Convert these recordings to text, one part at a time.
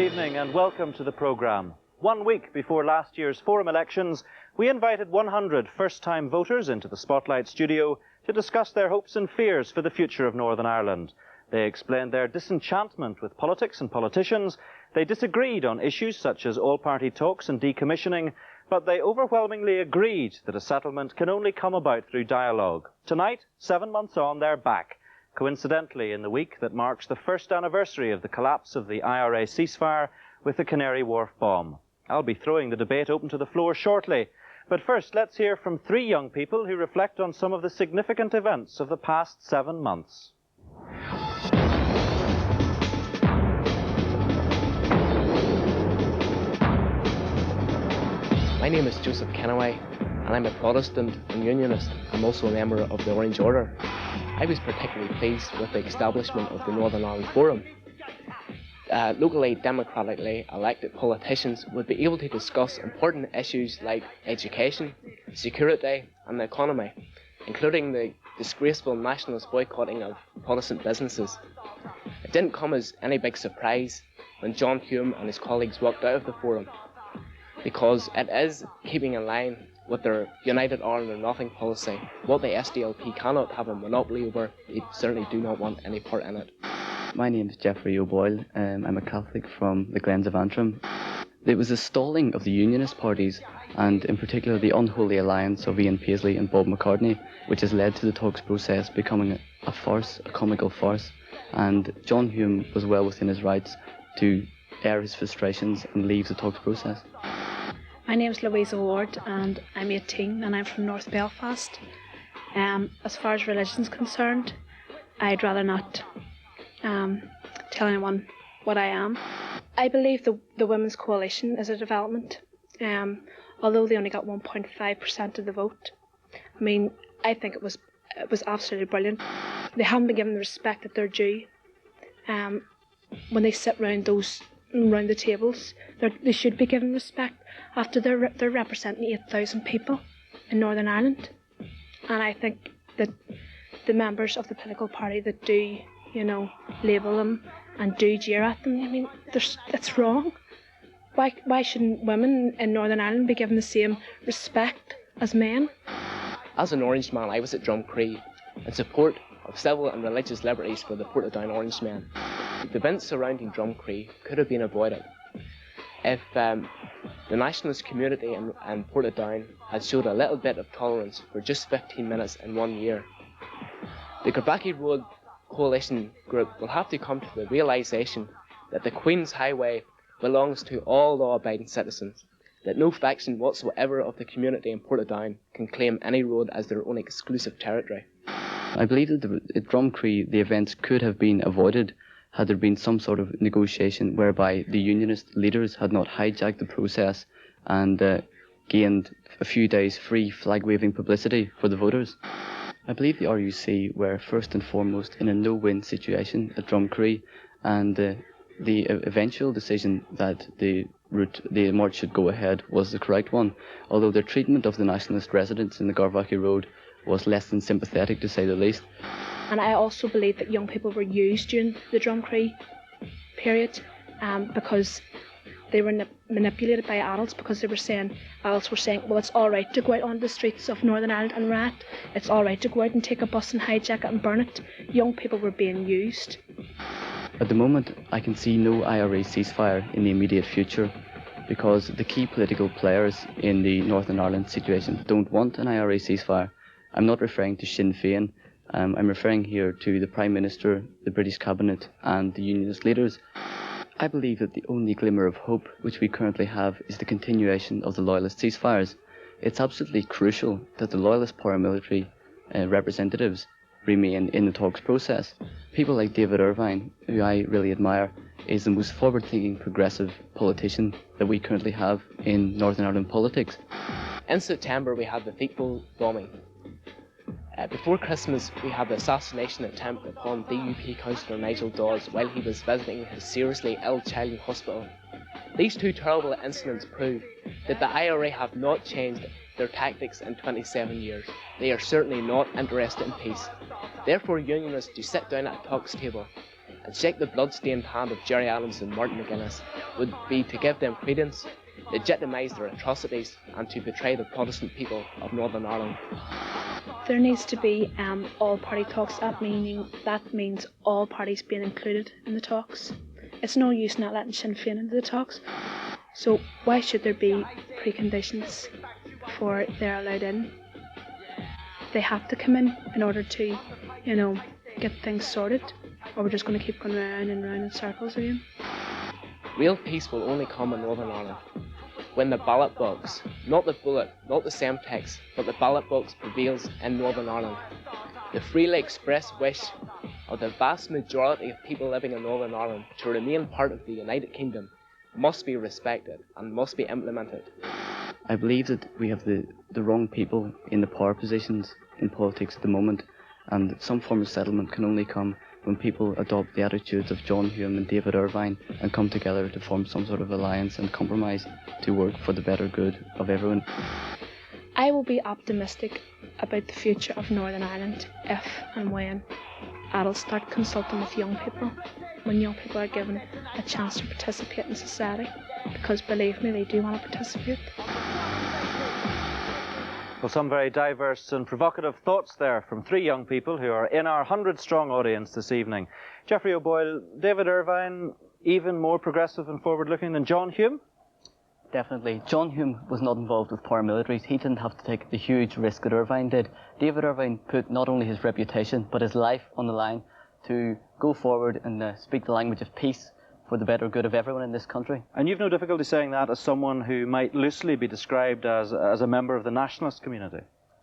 evening and welcome to the programme. 1 week before last year's Forum elections, we invited 100 first-time voters into the Spotlight studio to discuss their hopes and fears for the future of Northern Ireland. They explained their disenchantment with politics and politicians. They disagreed on issues such as all-party talks and decommissioning, but they overwhelmingly agreed that a settlement can only come about through dialogue. Tonight, 7 months on, they're back. Coincidentally, in the week that marks the first anniversary of the collapse of the IRA ceasefire with the Canary Wharf bomb. I'll be throwing the debate open to the floor shortly. But first, let's hear from 3 young people who reflect on some of the significant events of the past 7 months. My name is Joseph Kennaway, and I'm a Protestant and Unionist. I'm also a member of the Orange Order. I was particularly pleased with the establishment of the Northern Ireland Forum. Locally, democratically elected politicians would be able to discuss important issues like education, security and the economy, including the disgraceful nationalist boycotting of Protestant businesses. It didn't come as any big surprise when John Hume and his colleagues walked out of the Forum, because it is keeping in line with their United Ireland or Nothing policy. What the SDLP cannot have a monopoly over, they certainly do not want any part in it. My name is Geoffrey O'Boyle. I'm a Catholic from the Glens of Antrim. It was the stalling of the Unionist parties, and in particular the unholy alliance of Ian Paisley and Bob McCartney, which has led to the talks process becoming a farce, a comical farce. And John Hume was well within his rights to air his frustrations and leave the talks process. My name is Louise O'Ward and I'm 18 and I'm from North Belfast. As far as religion's concerned, I'd rather not tell anyone what I am. I believe the Women's Coalition is a development, although they only got 1.5% of the vote. I mean, I think it was absolutely brilliant. They haven't been given the respect that they're due. When they sit round the tables, they should be given respect after they're representing 8,000 people in Northern Ireland. And I think that the members of the political party that do, label them and do jeer at them, I mean, it's wrong. Why shouldn't women in Northern Ireland be given the same respect as men? As an Orangeman, I was at Drumcree in support of civil and religious liberties for the Portadown Orangemen. The events surrounding Drumcree could have been avoided if the nationalist community in Portadown had showed a little bit of tolerance for just 15 minutes in 1 year. The Gravaki Road Coalition group will have to come to the realisation that the Queen's Highway belongs to all law-abiding citizens, that no faction whatsoever of the community in Portadown can claim any road as their own exclusive territory. I believe that at Drumcree the events could have been avoided had there been some sort of negotiation whereby the Unionist leaders had not hijacked the process and gained a few days free flag-waving publicity for the voters. I believe the RUC were first and foremost in a no-win situation at Drumcree, and the eventual decision that the march should go ahead was the correct one, although their treatment of the nationalist residents in the Gravaki Road was less than sympathetic, to say the least. And I also believe that young people were used during the Drumcree period because they were manipulated by adults, because adults were saying, well, it's all right to go out on the streets of Northern Ireland and riot. It's all right to go out and take a bus and hijack it and burn it. Young people were being used. At the moment, I can see no IRA ceasefire in the immediate future, because the key political players in the Northern Ireland situation don't want an IRA ceasefire. I'm not referring to Sinn Féin. I'm referring here to the Prime Minister, the British Cabinet and the Unionist leaders. I believe that the only glimmer of hope which we currently have is the continuation of the Loyalist ceasefires. It's absolutely crucial that the Loyalist paramilitary representatives remain in the talks process. People like David Irvine, who I really admire, is the most forward-thinking progressive politician that we currently have in Northern Ireland politics. In September we had the hateful bombing. Before Christmas, we had the assassination attempt upon DUP councillor Nigel Dawes while he was visiting his seriously ill child in hospital. These two terrible incidents prove that the IRA have not changed their tactics in 27 years. They are certainly not interested in peace. Therefore, Unionists do sit down at a talks table and shake the blood-stained hand of Gerry Adams and Martin McGuinness would be to give them credence, legitimise their atrocities, and to betray the Protestant people of Northern Ireland. There needs to be all-party talks. That means all parties being included in the talks. It's no use not letting Sinn Féin into the talks. So why should there be preconditions before they're allowed in? They have to come in order to, get things sorted, or we're just going to keep going round and round in circles again. Real peace will only come in Northern Ireland when the ballot box, not the bullet, not the Semtex, but the ballot box prevails in Northern Ireland. The freely expressed wish of the vast majority of people living in Northern Ireland to remain part of the United Kingdom must be respected and must be implemented. I believe that we have the wrong people in the power positions in politics at the moment, and some form of settlement can only come when people adopt the attitudes of John Hume and David Irvine and come together to form some sort of alliance and compromise to work for the better good of everyone. I will be optimistic about the future of Northern Ireland if and when adults start consulting with young people, when young people are given a chance to participate in society, because believe me, they do want to participate. Well, some very diverse and provocative thoughts there from three young people who are in our 100-strong audience this evening. Geoffrey O'Boyle, David Irvine, even more progressive and forward-looking than John Hume? Definitely. John Hume was not involved with paramilitaries. He didn't have to take the huge risk that Irvine did. David Irvine put not only his reputation, but his life on the line to go forward and speak the language of peace for the better good of everyone in this country. And you've no difficulty saying that as someone who might loosely be described as a member of the nationalist community?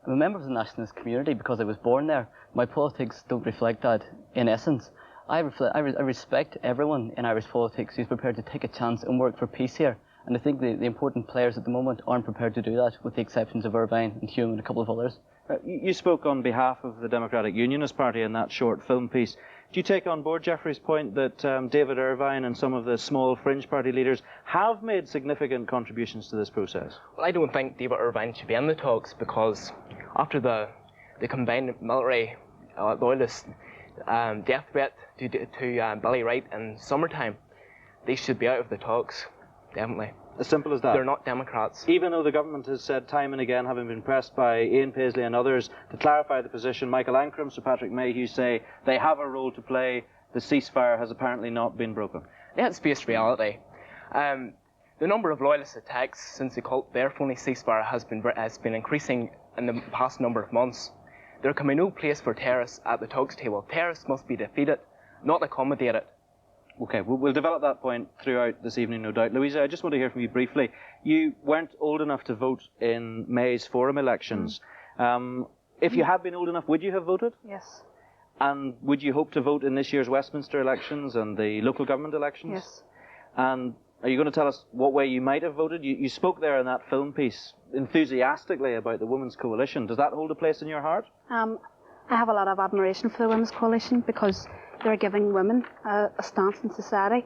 I'm a member of the nationalist community because I was born there. My politics don't reflect that in essence. I respect everyone in Irish politics who's prepared to take a chance and work for peace here. And I think the important players at the moment aren't prepared to do that, with the exceptions of Irvine and Hume and a couple of others. You spoke on behalf of the Democratic Unionist Party in that short film piece. Do you take on board Geoffrey's point that David Irvine and some of the small fringe party leaders have made significant contributions to this process? Well, I don't think David Irvine should be in the talks, because after the combined military loyalist death threat to Billy Wright in summertime, they should be out of the talks, definitely. As simple as that? They're not Democrats. Even though the government has said time and again, having been pressed by Ian Paisley and others to clarify the position, Michael Ancram, Sir Patrick Mayhew say they have a role to play, the ceasefire has apparently not been broken. Let's face reality. The number of loyalist attacks since their phony ceasefire has been increasing in the past number of months. There can be no place for terrorists at the talks table. Terrorists must be defeated, not accommodated. Okay, we'll develop that point throughout this evening, no doubt. Louisa, I just want to hear from you briefly. You weren't old enough to vote in May's Forum elections. If you had been old enough, would you have voted? Yes. And would you hope to vote in this year's Westminster elections and the local government elections? Yes. And are you going to tell us what way you might have voted? You spoke there in that film piece enthusiastically about the Women's Coalition. Does that hold a place in your heart? I have a lot of admiration for the Women's Coalition because they're giving women a stance in society.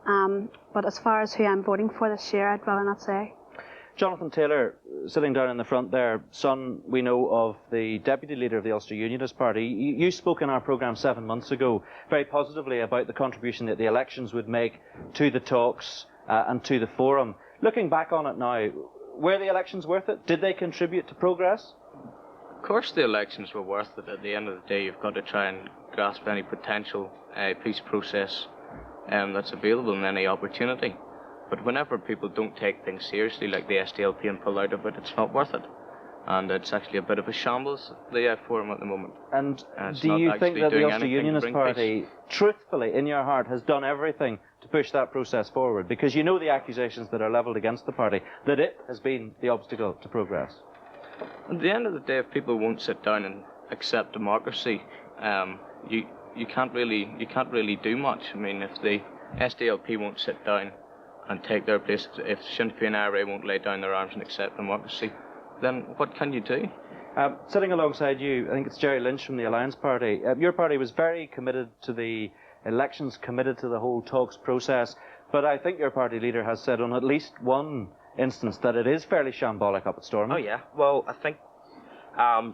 But as far as who I'm voting for this year, I'd rather not say. Jonathan Taylor, sitting down in the front there, son, we know, of the deputy leader of the Ulster Unionist Party. You spoke in our programme 7 months ago very positively about the contribution that the elections would make to the talks and to the forum. Looking back on it now, were the elections worth it? Did they contribute to progress? Of course the elections were worth it. At the end of the day, you've got to try and grasp any potential peace process that's available and any opportunity. But whenever people don't take things seriously, like the SDLP, and pull out of it, it's not worth it. And it's actually a bit of a shambles, the forum at the moment. And do you think that the Ulster Unionist Party, truthfully, in your heart, has done everything to push that process forward? Because you know the accusations that are levelled against the party, that it has been the obstacle to progress. At the end of the day, if people won't sit down and accept democracy, you can't really do much. I mean, if the SDLP won't sit down and take their place, if Sinn Féin IRA won't lay down their arms and accept democracy, then what can you do? Sitting alongside you, I think it's Jerry Lynch from the Alliance Party. Your party was very committed to the elections, committed to the whole talks process, but I think your party leader has said on at least one instance that it is fairly shambolic up at Stormont. Oh yeah, well I think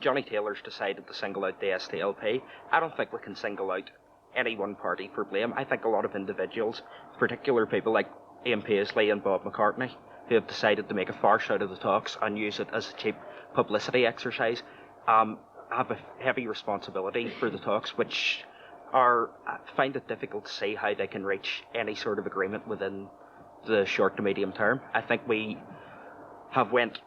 Johnny Taylor's decided to single out the SDLP. I don't think we can single out any one party for blame. I think a lot of individuals, particular people like Ian Paisley and Bob McCartney, who have decided to make a farce out of the talks and use it as a cheap publicity exercise, have a heavy responsibility for the talks, which I find it difficult to see how they can reach any sort of agreement within the short to medium term. I think we went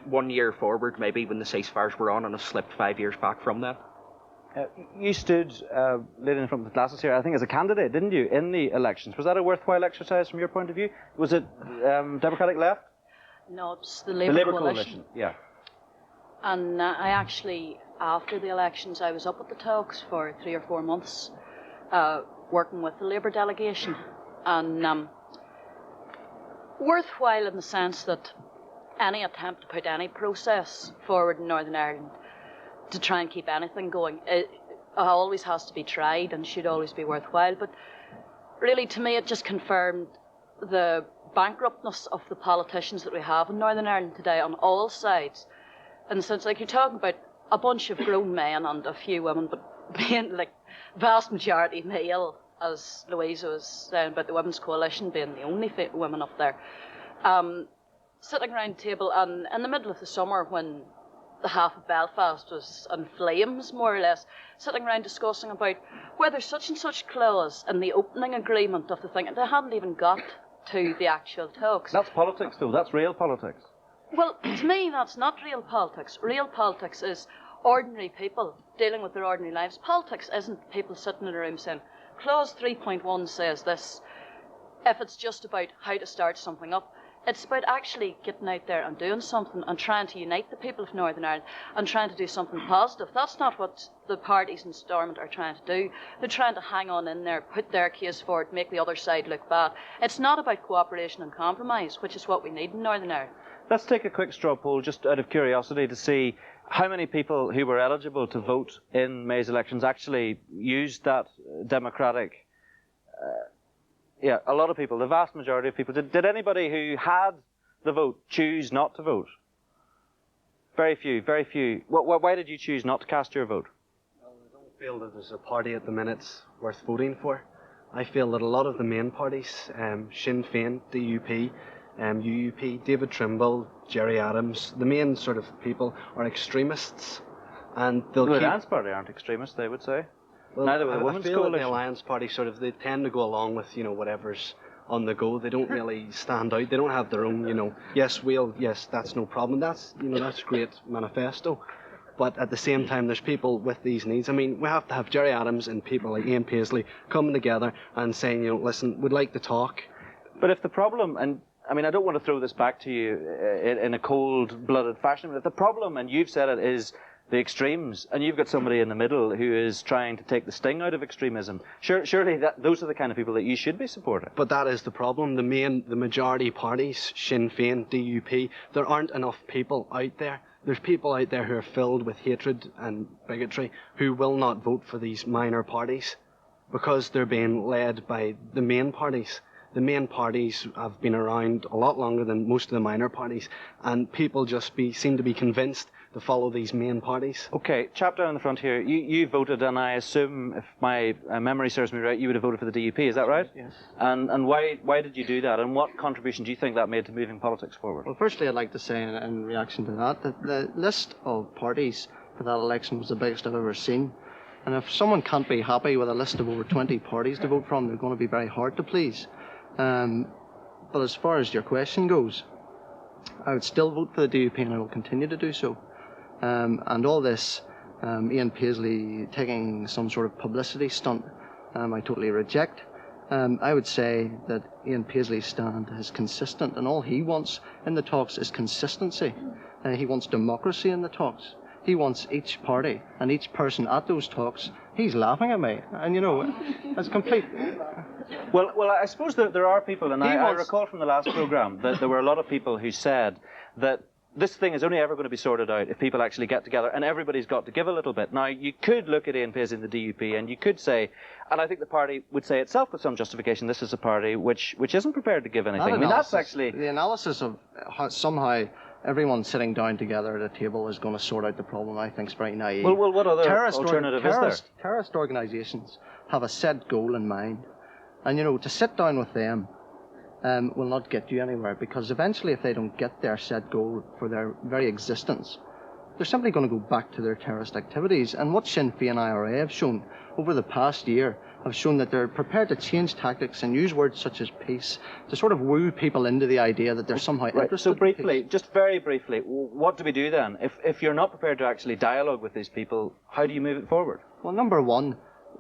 1 year forward maybe when the ceasefires were on, and have slipped 5 years back from then. You stood leading in front of the glasses here, I think, as a candidate, didn't you, in the elections? Was that a worthwhile exercise from your point of view? Was it Democratic Left? No, it's the Labour Coalition. Yeah. And I actually, after the elections, I was up at the talks for 3 or 4 months, working with the Labour delegation. And worthwhile in the sense that any attempt to put any process forward in Northern Ireland to try and keep anything going, it always has to be tried and should always be worthwhile. But really, to me, it just confirmed the bankruptness of the politicians that we have in Northern Ireland today on all sides. In the sense, like, you're talking about a bunch of grown men and a few women, but being like vast majority male, as Louisa was saying about the Women's Coalition being the only women up there, sitting around the table, and in the middle of the summer when the half of Belfast was in flames, more or less, sitting around discussing about whether such and such clause in the opening agreement of the thing, they hadn't even got to the actual talks. That's politics, though. That's real politics. Well, to me, that's not real politics. Real politics is ordinary people dealing with their ordinary lives. Politics isn't people sitting in a room saying, Clause 3.1 says this. If it's just about how to start something up, it's about actually getting out there and doing something and trying to unite the people of Northern Ireland and trying to do something positive. That's not what the parties in Stormont are trying to do. They're trying to hang on in there, put their case forward, make the other side look bad. It's not about cooperation and compromise, which is what we need in Northern Ireland. Let's take a quick straw poll, just out of curiosity, to see how many people who were eligible to vote in May's elections actually used that democratic... a lot of people, the vast majority of people. Did anybody who had the vote choose not to vote? Very few, very few. Why did you choose not to cast your vote? Well, I don't feel that there's a party at the minute worth voting for. I feel that a lot of the main parties, Sinn Féin, DUP, UUP, David Trimble, Gerry Adams, the main sort of people are extremists, and they'll The Alliance Party aren't extremists, they would say. Well, Neither with the I Women's feel Coalition. that the Alliance Party they tend to go along with, whatever's on the go. They don't really stand out. They don't have their own, yes, that's no problem. That's great manifesto. But at the same time, there's people with these needs. I mean, we have to have Gerry Adams and people like Ian Paisley coming together and saying, listen, we'd like to talk. But if the problem, and I mean, I don't want to throw this back to you in a cold-blooded fashion, but if the problem, and you've said it, is the extremes, and you've got somebody in the middle who is trying to take the sting out of extremism, surely those are the kind of people that you should be supporting. But that is the problem. The majority parties, Sinn Féin, DUP, there aren't enough people out there. There's people out there who are filled with hatred and bigotry who will not vote for these minor parties because they're being led by the main parties. The main parties have been around a lot longer than most of the minor parties, and people just seem to be convinced to follow these main parties. Okay, chap down in the front here, you voted, and I assume, if my memory serves me right, you would have voted for the DUP, is that right? Yes. And why did you do that, and what contribution do you think that made to moving politics forward? Well, firstly, I'd like to say, in reaction to that the list of parties for that election was the biggest I've ever seen. And if someone can't be happy with a list of over 20 parties to vote from, they're going to be very hard to please. But as far as your question goes, I would still vote for the DUP, and I will continue to do so. And all this, Ian Paisley taking some sort of publicity stunt, I totally reject. I would say that Ian Paisley's stand is consistent, and all he wants in the talks is consistency. He wants democracy in the talks. He wants each party and each person at those talks. He's laughing at me, and it's complete. Well, I suppose that there are people, and I recall from the last programme that there were a lot of people who said that this thing is only ever going to be sorted out if people actually get together, and everybody's got to give a little bit. Now, you could look at Ian Paisley in the DUP, and you could say, and I think the party would say itself with some justification, this is a party which isn't prepared to give anything. I mean, that's actually... The analysis of how somehow everyone sitting down together at a table is going to sort out the problem, I think is very naive. Well, what other alternative is there? Terrorist organisations have a set goal in mind. And, you know, to sit down with them will not get you anywhere, because eventually if they don't get their set goal for their very existence, they're simply going to go back to their terrorist activities. And what Sinn Féin IRA have shown over the past year have shown that they're prepared to change tactics and use words such as peace to sort of woo people into the idea that they're somehow interested. So briefly, just very briefly, what do we do then? If you're not prepared to actually dialogue with these people, how do you move it forward? Well, number one,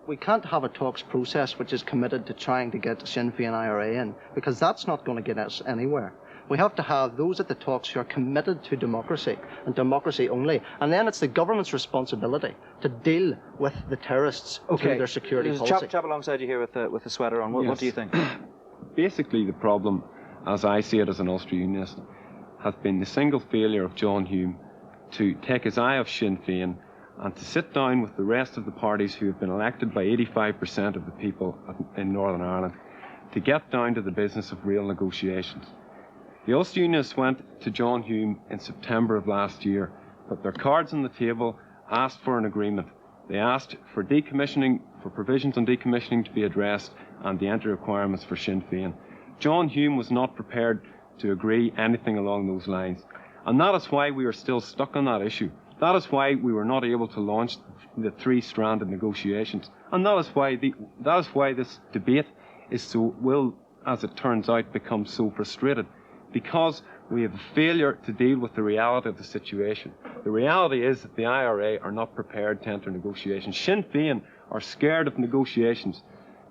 we can't have a talks process which is committed to trying to get Sinn Féin IRA in, because that's not going to get us anywhere. We have to have those at the talks who are committed to democracy, and democracy only. And then it's the government's responsibility to deal with the terrorists through their security There's policy. a chap alongside you here with the sweater on. What do you think? Basically, the problem, as I see it as an Ulster-Unionist, has been the single failure of John Hume to take his eye off Sinn Féin and to sit down with the rest of the parties who have been elected by 85% of the people in Northern Ireland to get down to the business of real negotiations. The Ulster Unionists went to John Hume in September of last year, put their cards on the table, asked for an agreement. They asked for decommissioning, for provisions on decommissioning to be addressed, and the entry requirements for Sinn Féin. John Hume was not prepared to agree anything along those lines. And that is why we are still stuck on that issue. That is why we were not able to launch the three-stranded negotiations. And that is why this debate will, as it turns out, become so frustrated. Because we have a failure to deal with the reality of the situation. The reality is that the IRA are not prepared to enter negotiations. Sinn Féin are scared of negotiations.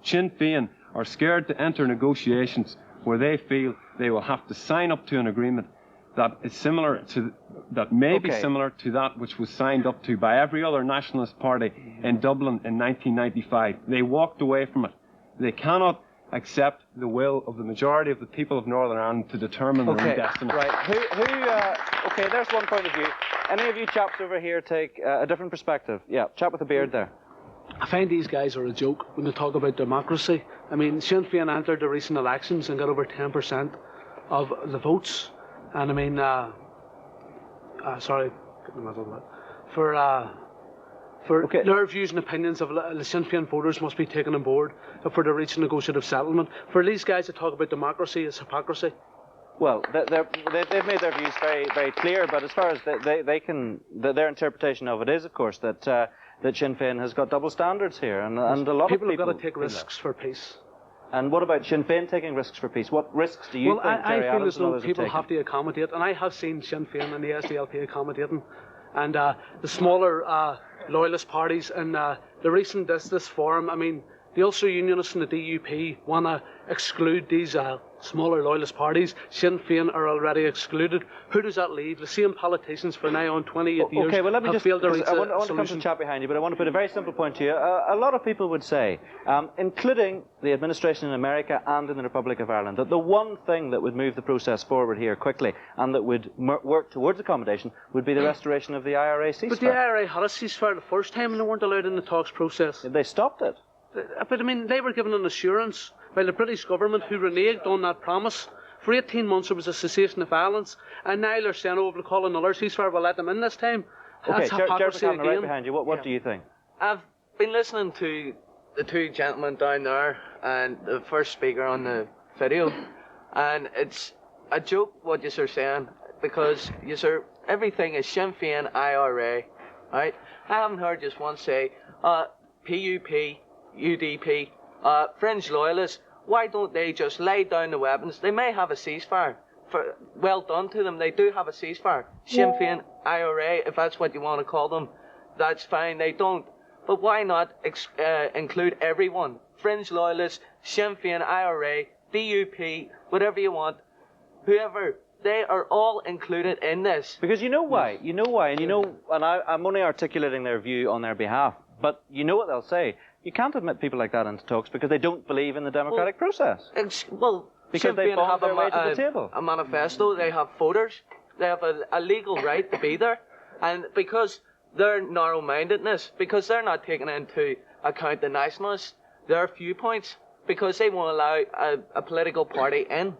Sinn Féin are scared to enter negotiations where they feel they will have to sign up to an agreement that is similar to, that may be similar to that which was signed up to by every other nationalist party in Dublin in 1995. They walked away from it. They cannot accept the will of the majority of the people of Northern Ireland to determine their own destiny. Right. Okay, there's one point of view. Any of you chaps over here take a different perspective? Yeah, chap with a beard there. I find these guys are a joke when they talk about democracy. I mean, Sinn Féin entered the recent elections and got over 10% of the votes. And I mean, sorry, get in the middle of that. For their views and opinions of the Sinn Féin voters must be taken on board for the reach negotiative settlement. For these guys to talk about democracy is hypocrisy. Well, they've made their views very, very clear, but as far as their interpretation of it is, of course, that Sinn Féin has got double standards here, and a lot of people have got to take risks for peace. And what about Sinn Féin taking risks for peace? What risks do you think Jerry I feel Adams as though people have have to accommodate, and I have seen Sinn Féin and the SDLP accommodating, and the smaller loyalist parties and the recent this forum. I mean, the Ulster Unionists and the DUP want to exclude these smaller loyalist parties. Sinn Féin are already excluded. Who does that leave? The same politicians for now on 28 years well, let me have failed to reach I want to come solution. to the chat behind you, but I want to put a very simple point to you. A lot of people would say, including the administration in America and in the Republic of Ireland, that the one thing that would move the process forward here quickly and that would work towards accommodation would be the restoration of the IRA ceasefire. But the IRA had a ceasefire the first time and they weren't allowed in the talks process. They stopped it. But I mean, they were given an assurance by the British government, who reneged on that promise. For 18 months there was a cessation of violence, and now they're saying, oh, we'll call another ceasefire, we'll let them in this time. That's hypocrisy again. Right behind you. What do you think? I've been listening to the two gentlemen down there and the first speaker on the video, and it's a joke what you're saying, because everything is Sinn Féin IRA, right? I haven't heard just one say, PUP, UDP, fringe loyalists, why don't they just lay down the weapons? They may have a ceasefire. Well done to them, they do have a ceasefire. Sinn Féin IRA, if that's what you want to call them, that's fine, they don't. But why not include everyone? Fringe loyalists, Sinn Féin IRA, DUP, whatever you want, whoever, they are all included in this. Because you know why, and I'm only articulating their view on their behalf, but you know what they'll say. You can't admit people like that into talks because they don't believe in the democratic process. Because they fought their way to the table. A manifesto, they have voters, they have a legal right to be there, and because their narrow-mindedness, because they're not taking into account the nationalists, their viewpoints, because they won't allow a political party in.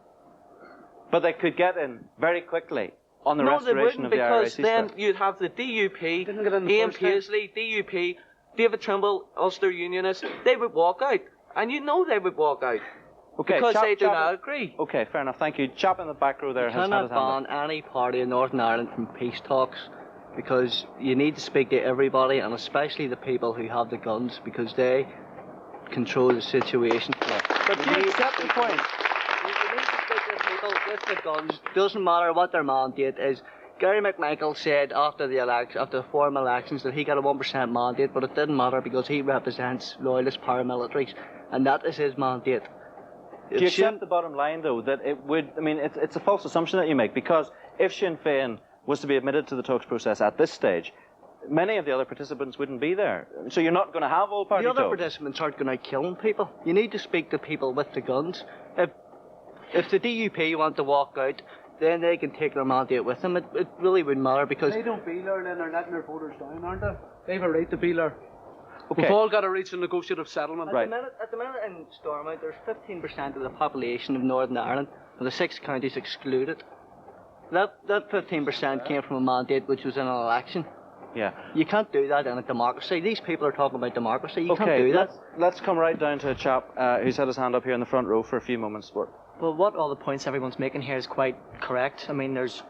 But they could get in very quickly On the no, restoration they of the wouldn't, IRA because then ceasefire? you'd have the DUP, Didn't get in the Ian first time. Paisley, DUP, David Trimble, Ulster Unionists, they would walk out. And you know they would walk out. Okay, Because they do not agree. Okay, fair enough. Thank you. Chap in the back row there You has had his cannot hand up. ban any party in Northern Ireland from peace talks because you need to speak to everybody, and especially the people who have the guns, because they control the situation. But do you accept the point? You need to speak to people with the guns. Doesn't matter what their mandate is. Gary McMichael said after the formal elections that he got a 1% mandate, but it didn't matter because he represents loyalist paramilitaries, and that is his mandate. Do you accept the bottom line, though, that it would... I mean, it's a false assumption that you make, because if Sinn Féin was to be admitted to the talks process at this stage, many of the other participants wouldn't be there. So you're not going to have all-party talks? The other participants aren't going to kill people. You need to speak to people with the guns. If the DUP want to walk out, then they can take their mandate with them. It really wouldn't matter because... They don't be there, then they're letting their voters down, aren't they? They have a right to be there. Okay. We've all got to reach a negotiative settlement. At the minute in Stormont, there's 15% of the population of Northern Ireland, with the 6 counties excluded. That 15% came from a mandate which was in an election. Yeah. You can't do that in a democracy. These people are talking about democracy. You can't do that. Let's come right down to a chap who's had his hand up here in the front row for a few moments. Well, what all the points everyone's making here is quite correct. I mean, there's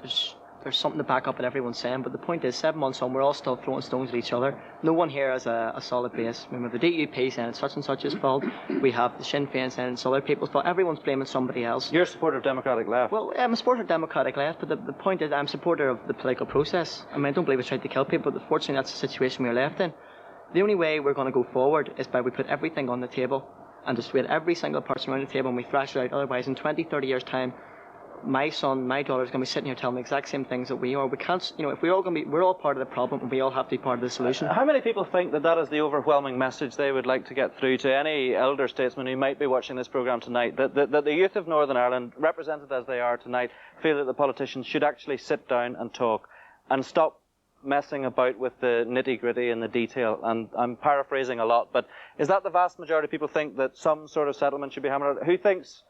something to back up what everyone's saying, but the point is, 7 months on, we're all still throwing stones at each other. No one here has a solid base. I mean, with the DUP saying it's such and such's fault, we have the Sinn Féin saying it's other people's fault. Everyone's blaming somebody else. You're a supporter of Democratic Left. Well, I'm a supporter of Democratic Left, but the point is, I'm a supporter of the political process. I mean, I don't believe it's tried to kill people, but fortunately that's the situation we're left in. The only way we're going to go forward is by we put everything on the table and dissuade every single person around the table and we thrash it out. Otherwise, in 20, 30 years' time, my son, my daughter is going to be sitting here telling the exact same things that we are. We can't, if we're all part of the problem and we all have to be part of the solution. How many people think that is the overwhelming message they would like to get through to any elder statesman who might be watching this programme tonight, that the youth of Northern Ireland, represented as they are tonight, feel that the politicians should actually sit down and talk and stop messing about with the nitty-gritty and the detail? And I'm paraphrasing a lot, but is that the vast majority of people think that some sort of settlement should be hammered out? Who thinks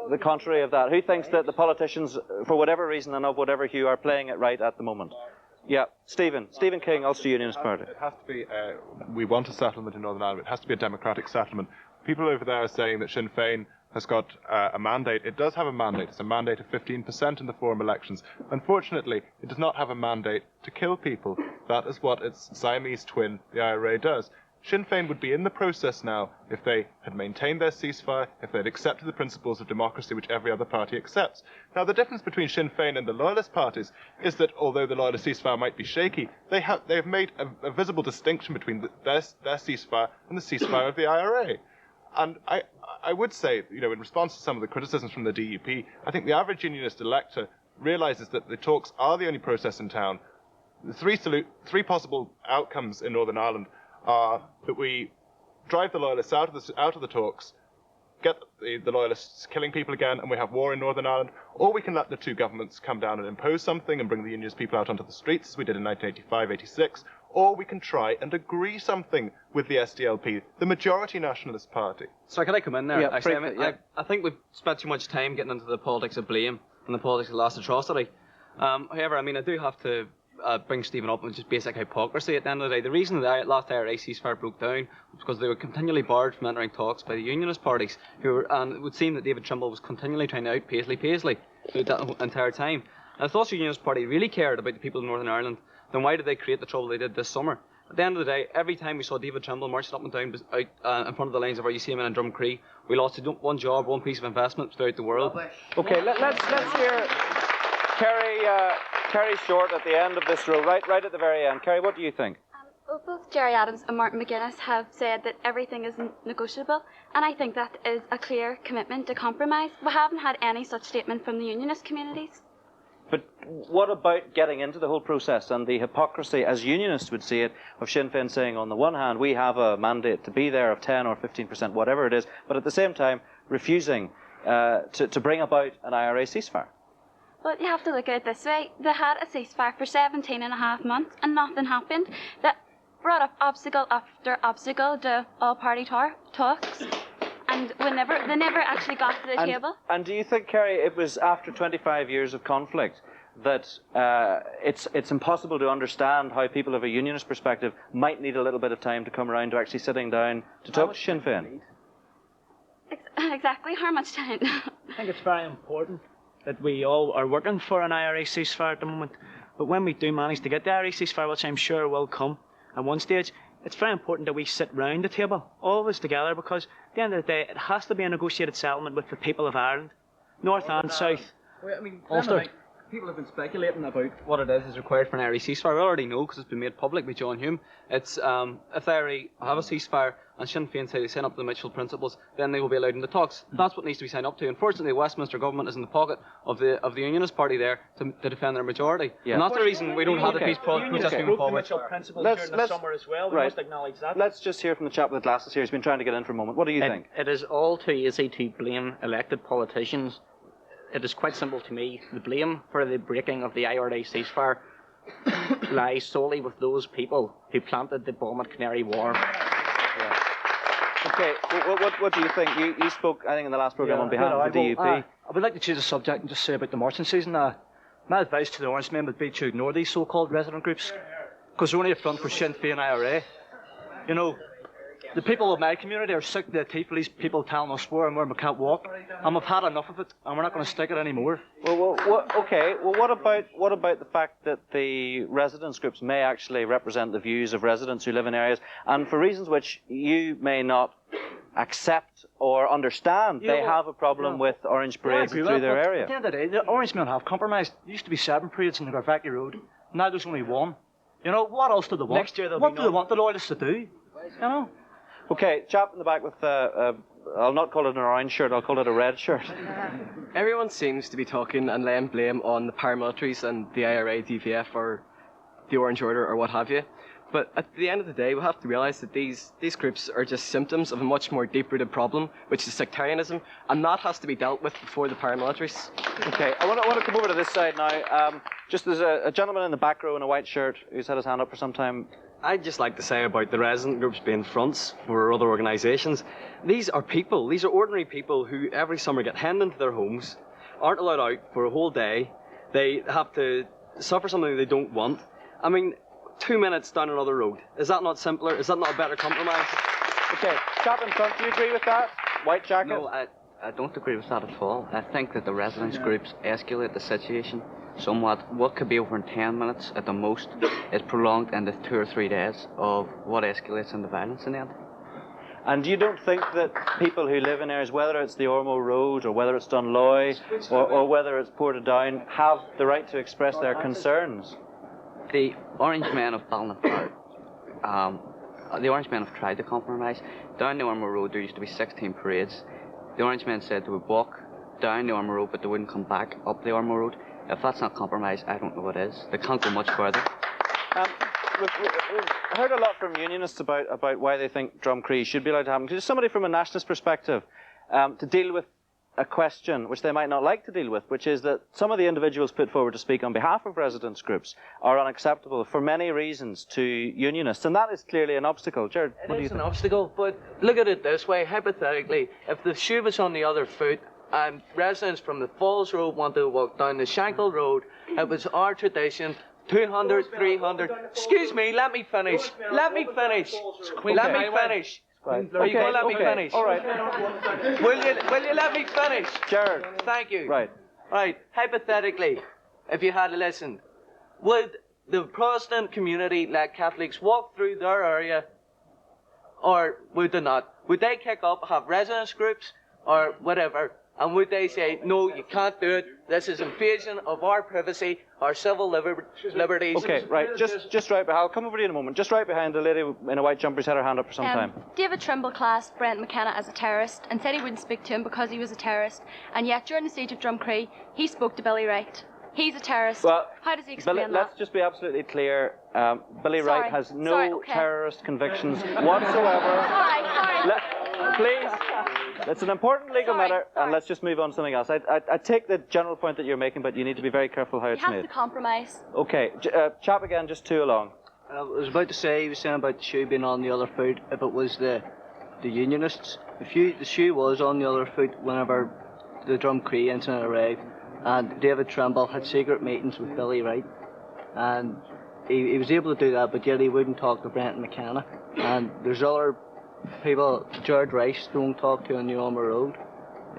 the contrary of that? Who thinks that the politicians, for whatever reason and of whatever hue, are playing it right at the moment? Yeah, Stephen King, Ulster Unionist Party. It has to be, we want a settlement in Northern Ireland. It has to be a democratic settlement. People over there are saying that Sinn Féin has got a mandate. It does have a mandate. It's a mandate of 15% in the forum elections. Unfortunately, it does not have a mandate to kill people. That is what its Siamese twin, the IRA, does. Sinn Féin would be in the process now if they had maintained their ceasefire, if they had accepted the principles of democracy which every other party accepts. Now, the difference between Sinn Féin and the loyalist parties is that although the loyalist ceasefire might be shaky, they have made a visible distinction between their ceasefire and the ceasefire of the IRA. And I would say, in response to some of the criticisms from the DUP, I think the average unionist elector realises that the talks are the only process in town. The three possible outcomes in Northern Ireland are that we drive the loyalists out of the talks, get the loyalists killing people again, and we have war in Northern Ireland, or we can let the two governments come down and impose something and bring the unionist people out onto the streets, as we did in 1985-86, or we can try and agree something with the SDLP, the majority nationalist party. So can I come in there? Yeah, Actually, yeah. I think we've spent too much time getting into the politics of blame and the politics of last atrocity. However, I do have to bring Stephen up with just basic hypocrisy at the end of the day. The reason the last IRA ceasefire broke down was because they were continually barred from entering talks by the unionist parties, and it would seem that David Trimble was continually trying to out Paisley through that entire time. And if the Ulster Unionist Party really cared about the people of Northern Ireland, then why did they create the trouble they did this summer? At the end of the day, every time we saw David Trimble marching up and down out in front of the lines of our UCM in Drumcree, we lost one job, one piece of investment throughout the world. Okay, let's hear Kerry Short at the end of this row, right at the very end. Kerry, what do you think? Well, both Jerry Adams and Martin McGuinness have said that everything is negotiable, and I think that is a clear commitment to compromise. We haven't had any such statement from the unionist communities. But what about getting into the whole process and the hypocrisy, as unionists would see it, of Sinn Féin saying, on the one hand, we have a mandate to be there of 10 or 15%, whatever it is, but at the same time, refusing to bring about an IRA ceasefire? Well, you have to look at it this way. They had a ceasefire for 17 and a half months, and nothing happened. That brought up obstacle after obstacle to all-party talks, and they never actually got to the table. And do you think, Kerry, it was after 25 years of conflict that it's impossible to understand how people of a unionist perspective might need a little bit of time to come around to actually sitting down to talk to Sinn Féin? Exactly, how much time? I think it's very important that we all are working for an IRA ceasefire at the moment. But when we do manage to get the IRA ceasefire, which I'm sure will come at one stage, it's very important that we sit round the table, all of us together, because at the end of the day, it has to be a negotiated settlement with the people of Ireland, north and south. Well, I mean, Ulster. people have been speculating about what it is required for an IRA ceasefire. We already know because it's been made public by John Hume. It's if the IRA have a ceasefire and Sinn Féin say they sign up to the mutual principles, then they will be allowed in the talks. That's what needs to be signed up to. Unfortunately, the Westminster government is in the pocket of the Unionist Party there to defend their majority. Yeah. And that's the reason we don't have the peace protest moving forward. Let's just hear from the chap with the glasses here. He's been trying to get in for a moment. What do you think? It is all too easy to blame elected politicians. It is quite simple to me. The blame for the breaking of the IRA ceasefire lies solely with those people who planted the bomb at Canary Wharf. Okay, what do you think? You spoke, I think, in the last programme on behalf of the DUP. I would like to change the subject and just say about the marching season. My advice to the Orange men would be to ignore these so-called resident groups, because they're only a front for Sinn Féin IRA. You know, the people of my community are sick to their teeth for these people telling us where and where we can't walk, and we've had enough of it, and we're not going to stick it anymore. Okay. Well, what about the fact that the residents groups may actually represent the views of residents who live in areas, and for reasons which you may not accept or understand, they have a problem with orange parades through their area? At the end of the day, the Orange men have compromised. There used to be 7 parades in the Garvaki Road. Now there's only 1. You know, what else do they want? Next year what do they want the loyalists to do? You know? Okay, chap in the back with I'll not call it an orange shirt, I'll call it a red shirt. Everyone seems to be talking and laying blame on the paramilitaries and the IRA, DVF, or the Orange Order, or what have you. But at the end of the day, we have to realise that these groups are just symptoms of a much more deep-rooted problem, which is sectarianism, and that has to be dealt with before the paramilitaries. Okay, I want to come over to this side now. Just there's a gentleman in the back row in a white shirt who's had his hand up for some time. I'd just like to say about the resident groups being fronts for other organisations. These are people, these are ordinary people who every summer get hemmed into their homes, aren't allowed out for a whole day, they have to suffer something they don't want. I mean, 2 minutes down another road. Is that not simpler? Is that not a better compromise? Okay, chap in front, do you agree with that? White jacket? No, I don't agree with that at all. I think that the residents groups escalate the situation somewhat. What could be over in 10 minutes at the most is prolonged into 2 or 3 days of what escalates into violence in the end. And you don't think that people who live in areas, whether it's the Ormeau Road or whether it's Dunloy or whether it's Portadown, have the right to express their concerns? The Orange men of Ballinafart, the Orange men have tried to compromise. Down the Ormeau Road there used to be 16 parades. The Orange men said they would walk down the Ormeau Road but they wouldn't come back up the Ormeau Road. If that's not compromise, I don't know what is. They can't go much further. We've heard a lot from unionists about why they think Drumcree should be allowed to happen. Because somebody from a nationalist perspective to deal with a question which they might not like to deal with, which is that some of the individuals put forward to speak on behalf of residents groups are unacceptable for many reasons to unionists, and that is clearly an obstacle. Jared, what do you think? It is an obstacle, but look at it this way, hypothetically, if the shoe was on the other foot and residents from the Falls Road want to walk down the Shankle Road, it was our tradition, 200, 300, excuse me, let me finish. Let me finish. Right. Are you going to let me finish? All right. Will you let me finish? Jared. Thank you. Right. Right. Hypothetically, if you had listened, would the Protestant community let Catholics walk through their area, or would they not? Would they kick up, have residence groups, or whatever, and would they say, no, you can't do it, this is invasion of our privacy, our civil liberties? Okay, right, just right behind, I'll come over to you in a moment, just right behind the lady in a white jumper who's had her hand up for some time. David Trimble classed Brent McKenna as a terrorist and said he wouldn't speak to him because he was a terrorist, and yet during the siege of Drumcree, he spoke to Billy Wright. He's a terrorist. Well, how does he explain that? Let's just be absolutely clear. Billy Wright has no terrorist convictions whatsoever. Please, it's an important legal matter, and let's just move on to something else. I take the general point that you're making, but you need to be very careful how it's You made. have to compromise. Okay, chap again, just 2 along. I was about to say, he was saying about the shoe being on the other foot, if it was the unionists. The shoe was on the other foot whenever the Drumcree incident arrived. and David Trimble had secret meetings with Billy Wright, and he was able to do that, but yet he wouldn't talk to Brenton McKenna. And there's other people, Jared Rice, don't talk to on New Alma Road.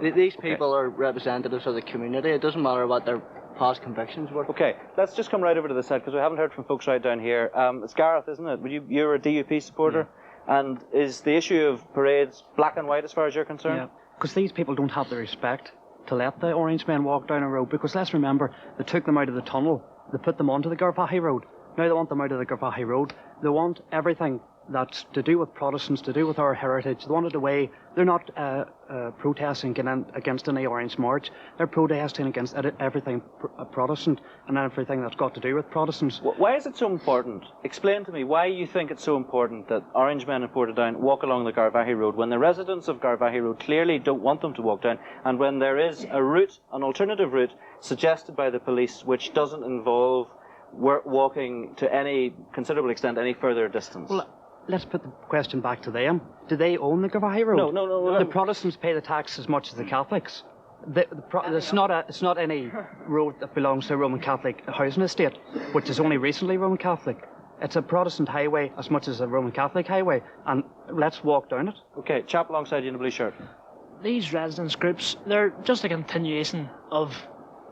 These people are representatives of the community. It doesn't matter what their past convictions were. Okay, let's just come right over to this side, because we haven't heard from folks right down here. It's Gareth, isn't it? You're a DUP supporter, and is the issue of parades black and white as far as you're concerned? Yeah, because these people don't have the respect to let the orange men walk down a road, because let's remember, they took them out of the tunnel, they put them onto the Garvaghey Road. Now they want them out of the Garvaghey Road. They want everything that's to do with Protestants, to do with our heritage. They want it away. They're not protesting against any Orange March. They're protesting against everything Protestant and everything that's got to do with Protestants. Why is it so important? Explain to me why you think it's so important that Orange men in Portadown walk along the Garvaghey Road when the residents of Garvaghey Road clearly don't want them to walk down, and when there is a route, an alternative route, suggested by the police which doesn't involve walking to any considerable extent any further distance? Well, let's put the question back to them. Do they own the Garvaghey Road? No. The Protestants pay the tax as much as the Catholics. It's not any road that belongs to a Roman Catholic housing estate, which is only recently Roman Catholic. It's a Protestant highway as much as a Roman Catholic highway, and let's walk down it. Okay, chap alongside you in the blue shirt. These residents groups, they're just a continuation of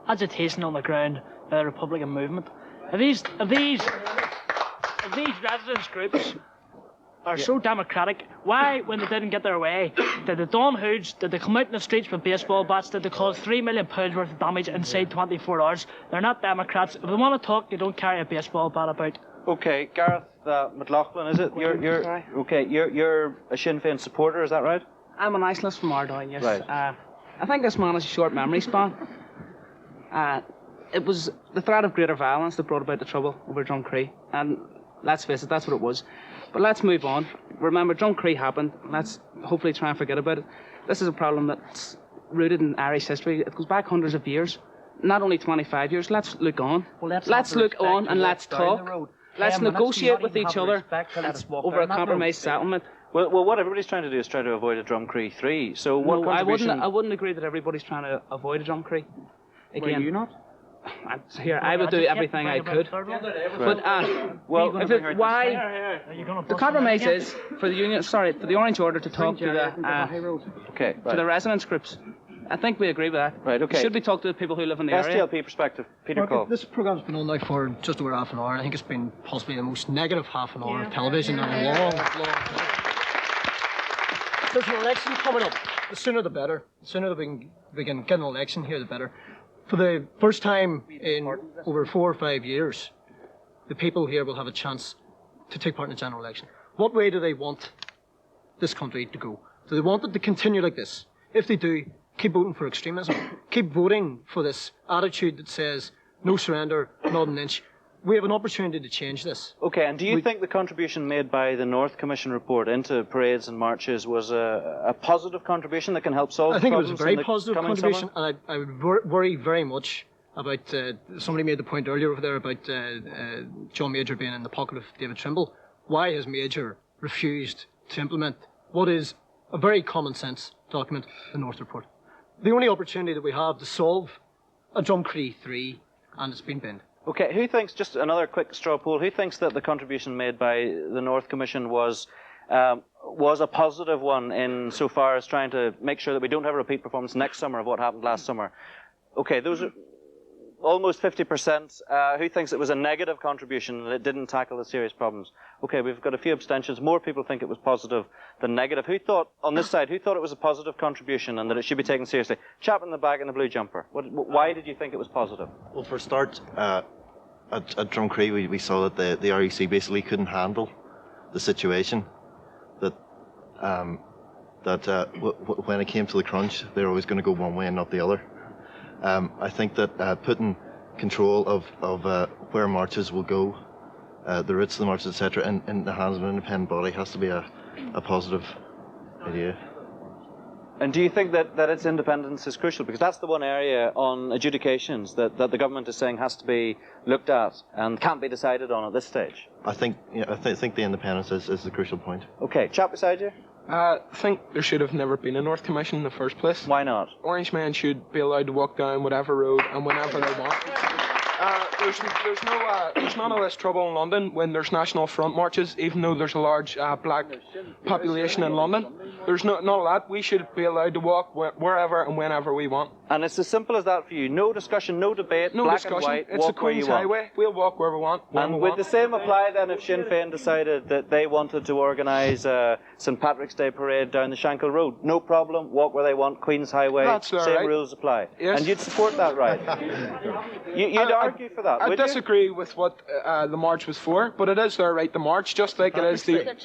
agitation on the ground by the Republican movement. If these residents groups are so democratic, why, when they didn't get their way, did the Don Hoods, did they come out in the streets with baseball bats, did they cause £3 million worth of damage inside 24 hours? They're not Democrats. If they want to talk, you don't carry a baseball bat about. Okay, Gareth McLaughlin, is it? You're a Sinn Féin supporter, is that right? I'm a nationalist from Ardoyne, yes. Right. I think this man has a short memory span. It was the threat of greater violence that brought about the trouble over Drumcree, and let's face it, that's what it was. But let's move on. Remember, Drumcree happened. Let's hopefully try and forget about it. This is a problem that's rooted in Irish history. It goes back hundreds of years, not only 25 years. Let's look on. Well, let's look on and let's talk. Let's negotiate with each other over a compromise settlement. Well, what everybody's trying to do is try to avoid a Drumcree 3. So what No, contribution... I wouldn't agree that everybody's trying to avoid a Drumcree. Again, Were you not? I would do everything I could. But the compromise is for the Orange Order to talk to the residents groups. I think we agree with that. Right, okay. Should we talk to the people who live in the area? STLP perspective, Peter Cole. This programme's been on now for just over half an hour. I think it's been possibly the most negative half an hour of television in a long time. There's an election coming up. The sooner the better. The sooner we can get an election here, the better. For the first time in over 4 or 5 years, the people here will have a chance to take part in the general election. What way do they want this country to go? Do they want it to continue like this? If they do, keep voting for extremism. Keep voting for this attitude that says, no surrender, not an inch. We have an opportunity to change this. Okay, and do you think the contribution made by the North Commission report into parades and marches was a positive contribution that can help solve I think it problems? was a very positive contribution, and I would worry very much about, somebody made the point earlier over there about John Major being in the pocket of David Trimble. Why has Major refused to implement what is a very common sense document, the North Report? The only opportunity that we have to solve a Drumcree 3, and it's been binned. Okay, who thinks, just another quick straw poll, who thinks that the contribution made by the North Commission was a positive one in so far as trying to make sure that we don't have a repeat performance next summer of what happened last summer? Okay, those are almost 50%. Who thinks it was a negative contribution, that it didn't tackle the serious problems? Okay, we've got a few abstentions. More people think it was positive than negative. Who thought, on this side, who thought it was a positive contribution and that it should be taken seriously? Chap in the back in the blue jumper. Why did you think it was positive? Well, for a start, at Drumcree, we saw that the REC basically couldn't handle the situation. That when it came to the crunch, they're always going to go one way and not the other. I think that putting control of where marches will go, the routes of the marches, etc., in the hands of an independent body has to be a positive idea. And do you think that its independence is crucial? Because that's the one area on adjudications that the government is saying has to be looked at and can't be decided on at this stage. I think the independence is the crucial point. Okay, chap beside you. I think there should have never been a North Commission in the first place. Why not? Orange men should be allowed to walk down whatever road and whenever they want. There's none of this trouble in London when there's National Front marches, even though there's a large black population in London. There's none of that. We should be allowed to walk wherever and whenever we want. And it's as simple as that for you. No discussion, no debate, No black discussion. and white, It's walk the where you Queen's want. Highway. We'll walk where we want. And would the same apply then if Sinn Féin decided that they wanted to organise a St Patrick's Day parade down the Shankill Road? No problem, walk where they want, Queen's Highway, That's their same right. rules apply. Yes. And you'd support that, right? You'd argue for that, I would you? disagree with what the march was for, but it is their right to march, just like it is the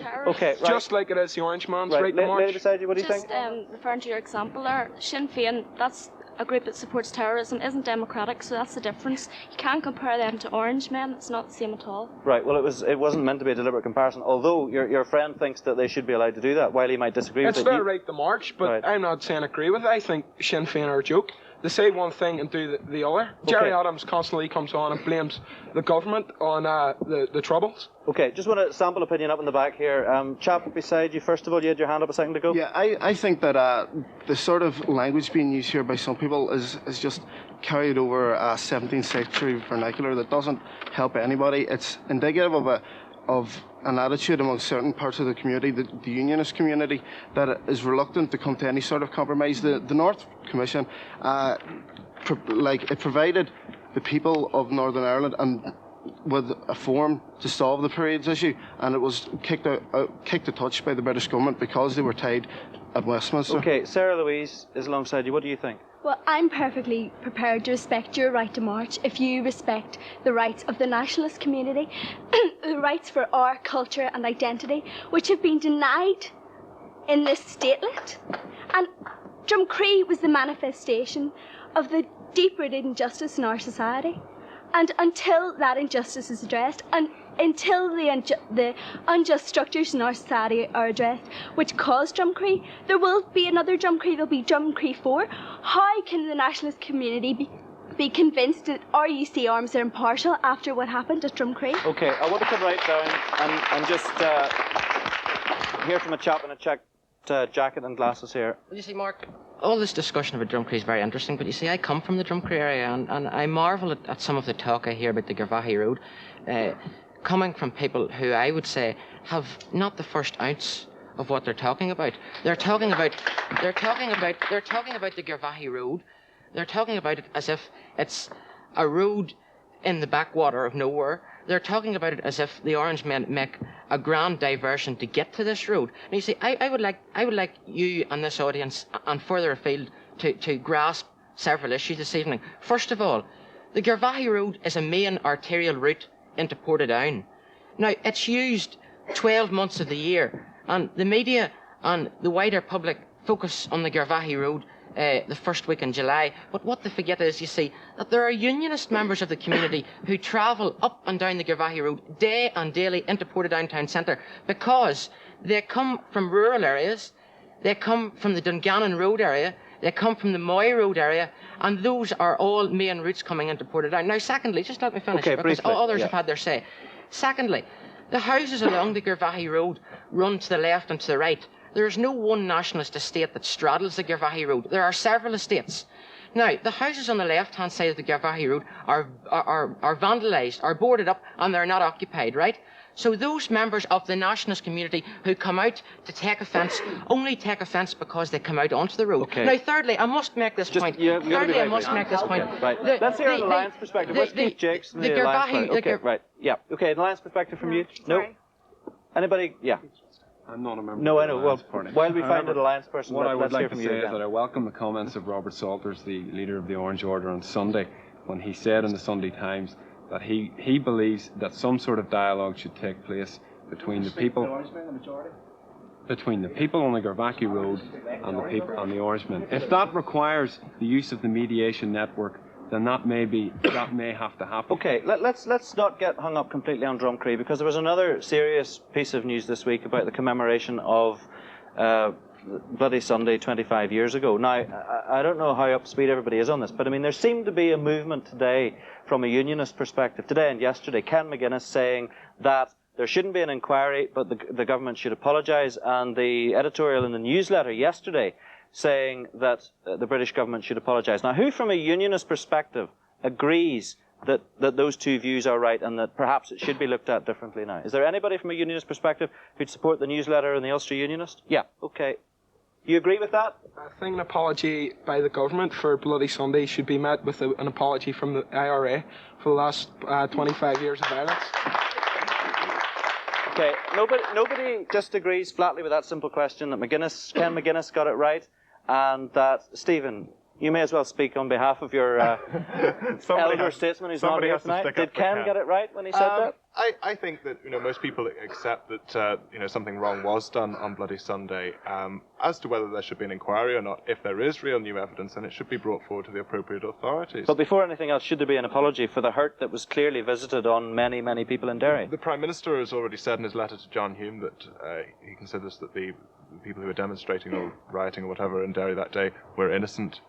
just like it is the Orange Man's right to march. Lady beside you, what do you Just think? referring to your example there, Sinn Féin, that's a group that supports terrorism, isn't democratic, so that's the difference. You can't compare them to Orange Men, it's not the same at all. Right, well it wasn't meant to be a deliberate comparison, although your friend thinks that they should be allowed to do that, while he might disagree with It's it. their right to march, but I'm not saying agree with it. I think Sinn Féin are a joke. They say one thing and do the other. Jerry Adams constantly comes on and blames the government on the troubles. Okay, just want a sample opinion up in the back here. Chap beside you, first of all, you had your hand up a second ago. Yeah, I think that the sort of language being used here by some people is just carried over a 17th century vernacular that doesn't help anybody. It's indicative of an attitude among certain parts of the community, the unionist community, that is reluctant to come to any sort of compromise. The North Commission, it provided the people of Northern Ireland and with a forum to solve the parades issue, and it was kicked a touch by the British government because they were tied at Westminster. Okay, Sarah Louise is alongside you. What do you think? Well, I'm perfectly prepared to respect your right to march if you respect the rights of the nationalist community, the rights for our culture and identity, which have been denied in this statelet. And Drumcree was the manifestation of the deep-rooted injustice in our society. And until that injustice is addressed, and until the unjust structures in our society are addressed, which cause Drumcree, there will be another Drumcree, there'll be Drumcree 4. How can the nationalist community be convinced that RUC arms are impartial after what happened at Drumcree? Okay, I want to come right down and just hear from a chap in a checked jacket and glasses here. Well, you see, Mark, all this discussion about Drumcree is very interesting, but you see, I come from the Drumcree area, and I marvel at some of the talk I hear about the Garvaghey Road, coming from people who I would say have not the first ounce of what they're talking about. They're talking about the Garvaghey Road. They're talking about it as if it's a road in the backwater of nowhere. They're talking about it as if the Orange Men make a grand diversion to get to this road. And you see, I would like you and this audience and further afield to grasp several issues this evening. First of all, the Garvaghey Road is a main arterial route into Portadown. Now, it's used 12 months of the year, and the media and the wider public focus on the Garvaghey Road the first week in July. But what they forget is, you see, that there are unionist members of the community who travel up and down the Garvaghey Road day and daily into Portadown town centre because they come from rural areas, they come from the Dungannon Road area, they come from the Moy Road area, and those are all main routes coming into Portadown. Now, secondly, just let me finish, okay, because briefly, others have had their say. Secondly, the houses along the Garvaghey Road run to the left and to the right. There is no one nationalist estate that straddles the Garvaghey Road. There are several estates. Now, the houses on the left-hand side of the Garvaghey Road are vandalised, are boarded up, and they're not occupied, right? So those members of the nationalist community who come out to take offence only take offence because they come out onto the road. Okay. Now, thirdly, I must make this point. Thirdly, I must make this point. Right. Let's hear an alliance perspective. Let's keep Jake's and the alliance. Okay, right. Yeah. Okay, an alliance perspective from you? No? Anybody? Yeah. I'm not a member no, of I the know. Alliance Well, Party. while we find However, an alliance person, what I would let's hear like to from say you is again. that I welcome the comments of Robert Salters, the leader of the Orange Order, on Sunday, when he said in the Sunday Times that he believes that some sort of dialogue should take place between the people on the Garvaghey Road and the people on the Orangemen. If that requires the use of the mediation network, then that may have to happen. Okay, let's not get hung up completely on Drumcree, because there was another serious piece of news this week about the commemoration of Bloody Sunday 25 years ago. Now, I don't know how up to speed everybody is on this, but I mean, there seemed to be a movement today from a unionist perspective, today and yesterday, Ken McGuinness saying that there shouldn't be an inquiry, but the government should apologise, and the editorial in the newsletter yesterday saying that the British government should apologise. Now, who from a unionist perspective agrees that those two views are right and that perhaps it should be looked at differently now? Is there anybody from a unionist perspective who'd support the newsletter and the Ulster Unionist? Yeah, okay. You agree with that? I think an apology by the government for Bloody Sunday should be met with an apology from the IRA for the last 25 years of violence. Okay, nobody disagrees flatly with that simple question that Ken McGuinness got it right, and that Stephen, you may as well speak on behalf of your elder statesman who's not here tonight. Did Ken get it right when he said that? I think that most people accept that something wrong was done on Bloody Sunday. As to whether there should be an inquiry or not, if there is real new evidence, then it should be brought forward to the appropriate authorities. But before anything else, should there be an apology for the hurt that was clearly visited on many, many people in Derry? The Prime Minister has already said in his letter to John Hume that he considers that the people who were demonstrating or rioting or whatever in Derry that day were innocent.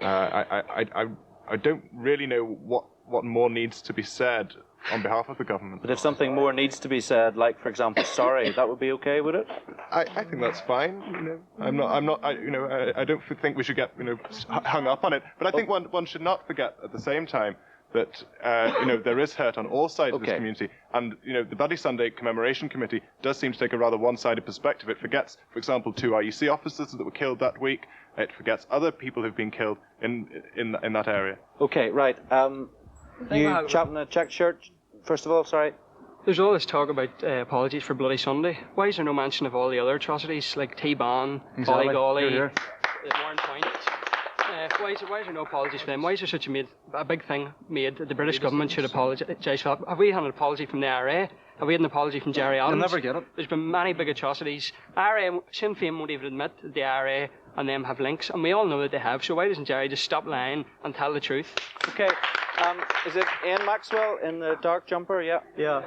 I don't really know what more needs to be said on behalf of the government. But if something more needs to be said, like for example, sorry, that would be okay, would it? I think that's fine. I don't think we should get hung up on it. But I think one should not forget at the same time that there is hurt on all sides of this community, and the Bloody Sunday Commemoration Committee does seem to take a rather one-sided perspective. It forgets, for example, 2 RUC officers that were killed that week. It forgets other people who've been killed in that area. Okay, right. You chap in a checked shirt, first of all, sorry. There's all this talk about apologies for Bloody Sunday. Why is there no mention of all the other atrocities like T-Ban, Ballygolly, Warren Point? Why is there no apologies for them? Why is there such a big thing made that the British government should apologise for that? Have we had an apology from the IRA? Have we had an apology from Jerry Adams? You'll never get it. There's been many big atrocities. IRA, Sinn Féin won't even admit that the IRA and them have links, and we all know that they have, so why doesn't Jerry just stop lying and tell the truth? Okay, is it Ian Maxwell in the dark jumper? Yeah. Yeah.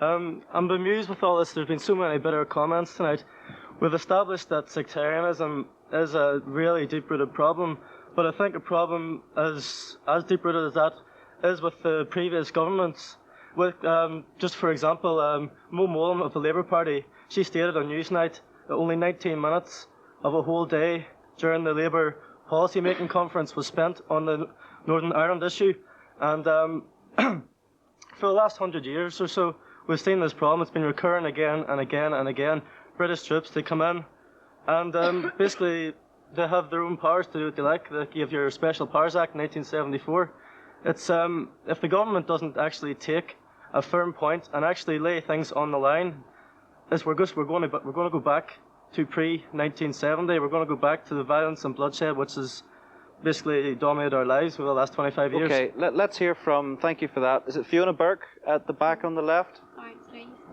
I'm bemused with all this. There's been so many bitter comments tonight. We've established that sectarianism is a really deep-rooted problem, but I think a problem as deep-rooted as that is with the previous governments. With, just for example, Mo Mowlam of the Labour Party, she stated on Newsnight that only 19 minutes of a whole day during the Labour policy-making conference was spent on the Northern Ireland issue. And for the last 100 years or so, we've seen this problem. It's been recurring again and again and again. British troops, they come in, and basically they have their own powers to do what they like. They have your Special Powers Act in 1974. It's if the government doesn't actually take a firm point and actually lay things on the line, we're going to go back to pre-1970. We're going to go back to the violence and bloodshed which has basically dominated our lives for the last 25 years. Okay, let's hear from, thank you for that. Is it Fiona Burke at the back on the left?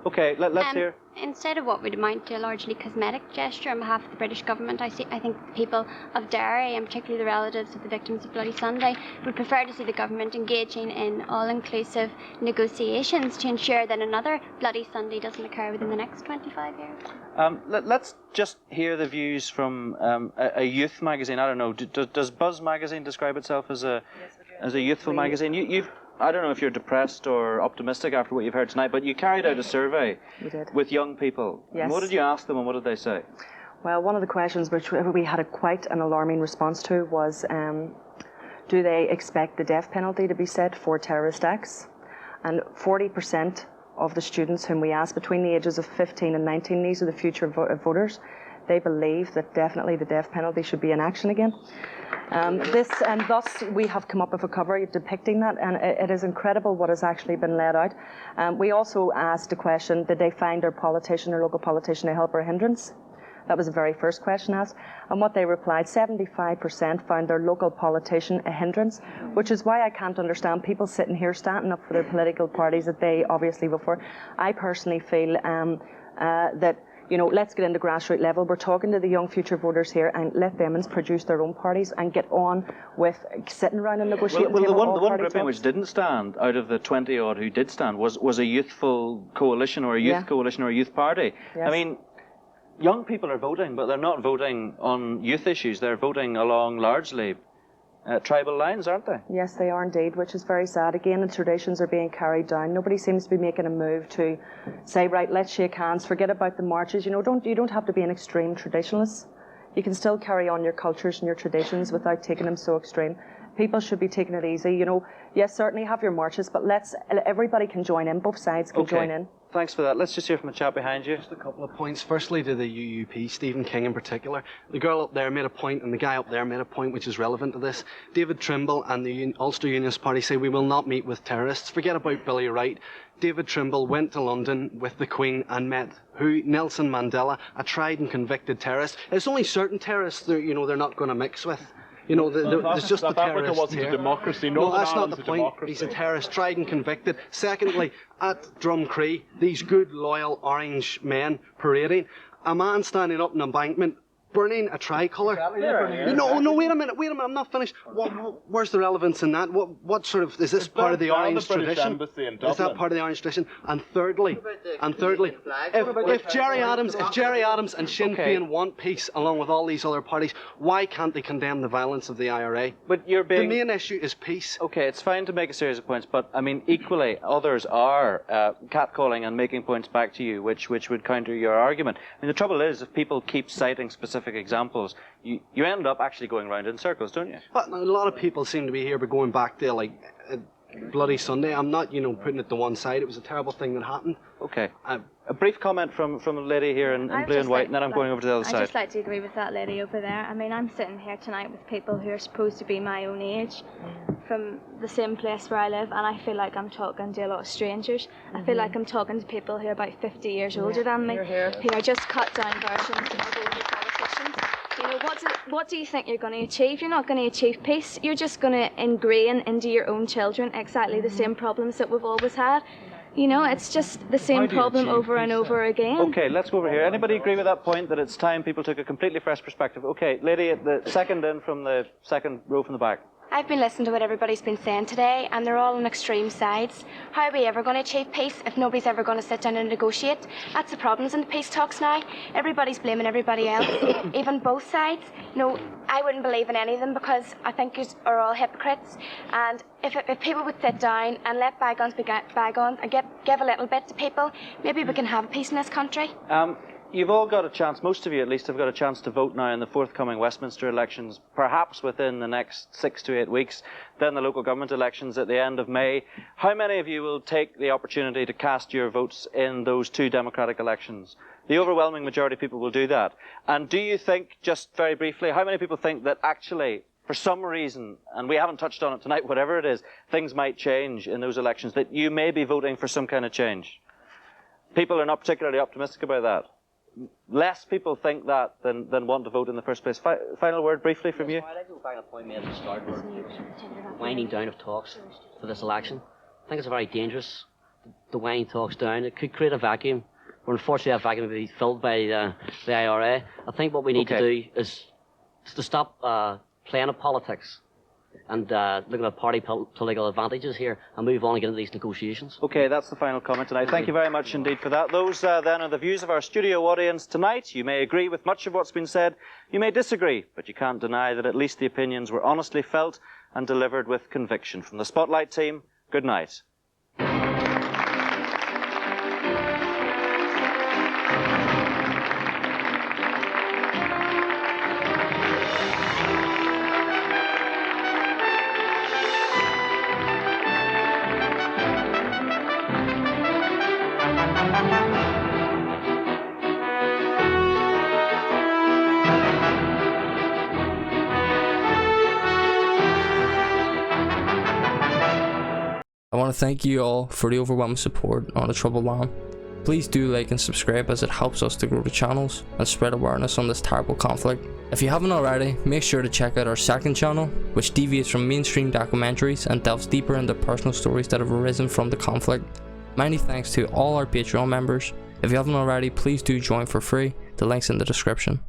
Okay, let's hear. Instead of what would amount to a largely cosmetic gesture on behalf of the British government, I think the people of Derry, and particularly the relatives of the victims of Bloody Sunday, would prefer to see the government engaging in all-inclusive negotiations to ensure that another Bloody Sunday doesn't occur within the next 25 years. Let's just hear the views from a youth magazine. I don't know, does Buzz magazine describe itself as a youthful magazine? I don't know if you're depressed or optimistic after what you've heard tonight, but you carried out a survey with young people. Yes. What did you ask them and what did they say? Well, one of the questions which we had quite an alarming response to was, do they expect the death penalty to be set for terrorist acts? And 40% of the students whom we asked between the ages of 15 and 19, these are the future voters, they believe that definitely the death penalty should be in action again. Thus we have come up with a cover depicting that, and it is incredible what has actually been laid out. We also asked a question, did they find their politician or local politician a help or a hindrance? That was the very first question asked. And what they replied, 75% found their local politician a hindrance, which is why I can't understand people sitting here standing up for their political parties that they obviously vote for. I personally feel that, let's get into grassroots level. We're talking to the young future voters here, and let them produce their own parties and get on with sitting around and negotiating. Well, the one grouping which didn't stand out of the 20-odd who did stand was a youthful coalition or a youth coalition or a youth party. Yes. I mean, young people are voting, but they're not voting on youth issues. They're voting along largely tribal lines, aren't they? Yes, they are indeed, which is very sad. Again, the traditions are being carried down. Nobody seems to be making a move to say, right, let's shake hands, forget about the marches. You don't have to be an extreme traditionalist. You can still carry on your cultures and your traditions without taking them so extreme. People should be taking it easy. Yes, certainly have your marches, but everybody can join in. Both sides can join in. Thanks for that. Let's just hear from the chap behind you. Just a couple of points. Firstly, to the UUP, Stephen King in particular. The girl up there made a point, and the guy up there made a point which is relevant to this. David Trimble and the Ulster Unionist Party say we will not meet with terrorists. Forget about Billy Wright. David Trimble went to London with the Queen and met who? Nelson Mandela, a tried and convicted terrorist. It's only certain terrorists they're not going to mix with. There's just South the Africa terrorists wasn't here. a democracy. No, Northern that's not Ireland's the a point. democracy. He's a terrorist, tried and convicted. Secondly, at Drumcree, these good, loyal orange men parading, a man standing up in an embankment burning a tricolour. No, wait a minute, I'm not finished. Where's the relevance in that? What sort of, is this part of the orange tradition? Is that part of the orange tradition? And thirdly, if Jerry Adams and Sinn Féin want peace along with all these other parties, why can't they condemn the violence of the IRA? But the main issue is peace. Okay, it's fine to make a series of points, but I mean, equally, others are catcalling and making points back to you, which would counter your argument. I mean, the trouble is, if people keep citing specific examples, you end up actually going round in circles, don't you? But a lot of people seem to be here, but going back to Bloody Sunday, I'm not, putting it to one side. It was a terrible thing that happened. Okay. A brief comment from a lady here in blue and white, and then I'm going over to the other side. I'd just like to agree with that lady over there. I mean, I'm sitting here tonight with people who are supposed to be my own age, from the same place where I live, and I feel like I'm talking to a lot of strangers. I feel like I'm talking to people who are about 50 years older than me, who are just cut down versions of older politicians. What do you think you're going to achieve? You're not going to achieve peace. You're just going to ingrain into your own children exactly the same problems that we've always had. It's just the same problem over and over again. Okay, let's go over here. Anybody agree with that point, that it's time people took a completely fresh perspective? Okay, lady at the second in from the second row from the back. I've been listening to what everybody's been saying today, and they're all on extreme sides. How are we ever going to achieve peace if nobody's ever going to sit down and negotiate? That's the problems in the peace talks now. Everybody's blaming everybody else, even both sides. I wouldn't believe in any of them because I think you are all hypocrites. And if people would sit down and let bygones be bygones and give a little bit to people, maybe we can have peace in this country. You've all got a chance, most of you at least, have got a chance to vote now in the forthcoming Westminster elections, perhaps within the next 6 to 8 weeks, then the local government elections at the end of May. How many of you will take the opportunity to cast your votes in those two democratic elections? The overwhelming majority of people will do that. And do you think, just very briefly, how many people think that actually, for some reason, and we haven't touched on it tonight, whatever it is, things might change in those elections, that you may be voting for some kind of change? People are not particularly optimistic about that. Less people think that than want to vote in the first place. Final word briefly from you. I'd like to go back to a point made at the start where winding down of talks for this election. I think it's very dangerous to wind talks down. It could create a vacuum, where unfortunately that vacuum will be filled by the IRA. I think what we need to do is to stop playing at politics and looking at party political advantages here and move on and get into these negotiations. Okay, that's the final comment tonight. Thank you very much indeed for that. Those then are the views of our studio audience tonight. You may agree with much of what's been said. You may disagree, but you can't deny that at least the opinions were honestly felt and delivered with conviction. From the Spotlight team, good night. I want to thank you all for the overwhelming support on the Troubled Land. Please do like and subscribe, as it helps us to grow the channels and spread awareness on this terrible conflict. If you haven't already, make sure to check out our second channel, which deviates from mainstream documentaries and delves deeper into personal stories that have arisen from the conflict. Many thanks to all our Patreon members. If you haven't already, please do join for free. The link's in the description.